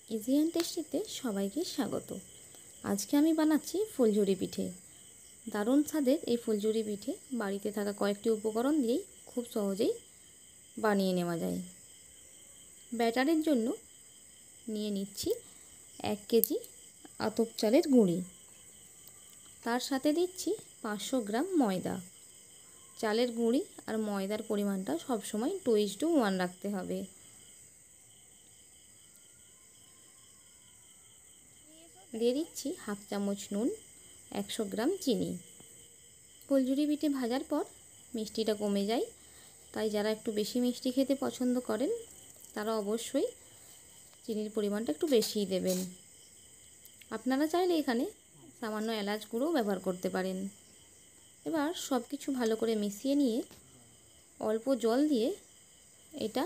Easy and টেস্টিতে সবাইকে স্বাগত। আজকে আমি বানাচ্ছি ফুলঝুরি পিঠে। দারুণ স্বাদের এই ফুলঝুরি পিঠে বাড়িতে থাকা কয়েকটি উপকরণ দিয়েই খুব সহজেই বানিয়ে নেওয়া যায়। ব্যাটারের জন্য নিয়ে নিচ্ছি 1 কেজি আতপ চালের গুঁড়ি, তার সাথে দিচ্ছি 500 গ্রাম ময়দা। চালের গুঁড়ি আর ময়দার পরিমাণটা সবসময় 2:1 রাখতে হবে। দিয়ে দিচ্ছি হাফ চামচ নুন, 100 গ্রাম চিনি। ফুলঝুরি পিঠে ভাজার পর মিষ্টিটা কমে যায়, তাই যারা একটু বেশি মিষ্টি খেতে পছন্দ করেন তারা অবশ্যই চিনির পরিমাণটা একটু বেশিই দেবেন। আপনারা চাইলে এখানে সামান্য এলাচ গুঁড়োও ব্যবহার করতে পারেন। এবার সব কিছু ভালো করে মিশিয়ে নিয়ে অল্প জল দিয়ে এটা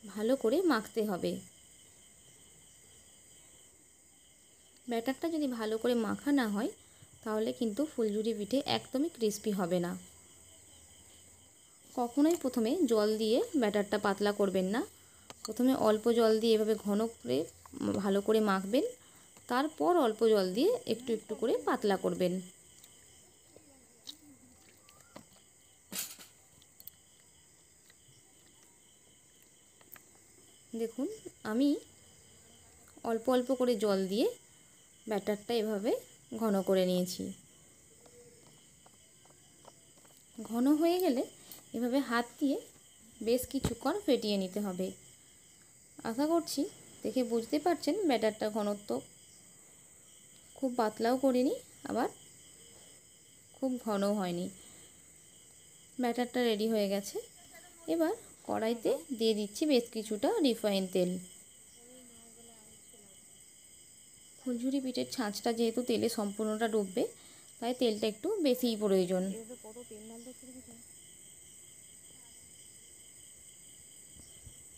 ভালো করে মাখতে হবে। ব্যাটারটা যদি ভালো করে মাখা না হয় তাহলে কিন্তু ফুলঝুরি পিঠে একদমই ক্রিস্পি হবে না। কখনোই প্রথমে জল দিয়ে ব্যাটারটা পাতলা করবেন না। প্রথমে অল্প জল দিয়ে এভাবে ঘন করে ভালো করে মাখবেন, তারপর অল্প জল দিয়ে একটু একটু করে পাতলা করবেন। দেখুন, আমি অল্প অল্প করে জল দিয়ে ব্যাটারটা এভাবে ঘন করে নিয়েছি। ঘন হয়ে গেলে এভাবে হাত দিয়ে বেশ কিছুক্ষণ ফেটিয়ে নিতে হবে। আশা করছি দেখে বুঝতে পারছেন ব্যাটারটা ঘনত্ব খুব পাতলাও করিনি, আবার খুব ঘনও হয়নি। ব্যাটারটা রেডি হয়ে গেছে। এবার কড়াইতে দিয়ে দিচ্ছি বেশ কিছুটা রিফাইন তেল। ফুলঝুরি পিঠের ছাঁচটা যেহেতু তেলে সম্পূর্ণটা ডুববে, তাই তেলটা একটু বেশিই প্রয়োজন।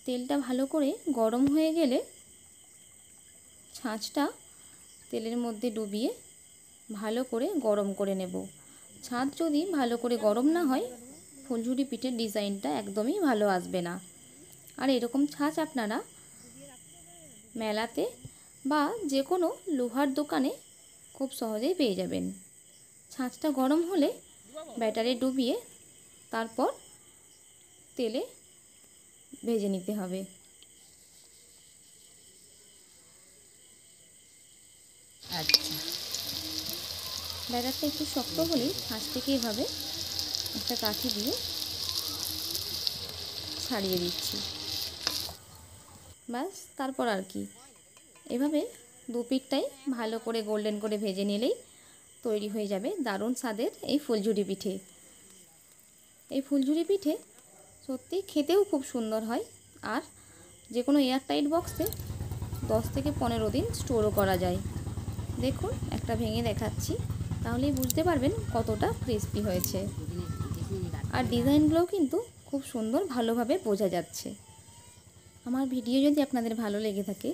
তেলটা ভালো করে গরম হয়ে গেলে ছাঁচটা তেলের মধ্যে ডুবিয়ে ভালো করে গরম করে নেব। ছাঁচ যদি ভালো করে গরম না হয় ফুলঝুরি পিঠের ডিজাইনটা একদমই ভালো আসবে না। আর এরকম ছাঁচ আপনারা মেলাতে বা যে কোনো লোহার দোকানে খুব সহজেই পেয়ে যাবেন। ছাঁচটা গরম হলে ব্যাটারে ডুবিয়ে তারপর তেলে ভেজে নিতে হবে। ব্যাটারটা একটু শক্ত হলেই ছাঁচ থেকে এভাবে একটা কাঠি দিয়ে ছাড়িয়ে দিচ্ছি। ব্যাস, তারপর আর কি, এভাবে দু পিঠটাই ভালো করে গোল্ডেন করে ভেজে নিলেই তৈরি হয়ে যাবে দারুণ স্বাদের এই ফুলঝুরি পিঠে। এই ফুলঝুরি পিঠে সত্যি খেতেও খুব সুন্দর হয়, আর যে কোনো এয়ারটাইট বক্সে 10 থেকে 15 দিন স্টোরও করা যায়। দেখুন, একটা ভেঙে দেখাচ্ছি, তাহলেই বুঝতে পারবেন কতটা ক্রিস্পি হয়েছে। আর ডিজাইনগুলোও কিন্তু খুব সুন্দর ভালোভাবে বোঝা যাচ্ছে। আমার ভিডিও যদি আপনাদের ভালো লেগে থাকে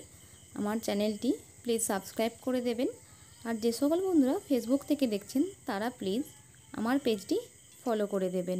আমার চ্যানেলটি প্লিজ সাবস্ক্রাইব করে দেবেন। আর যে সকল বন্ধুরা ফেসবুক থেকে দেখছেন তারা প্লিজ আমার পেজটি ফলো করে দেবেন।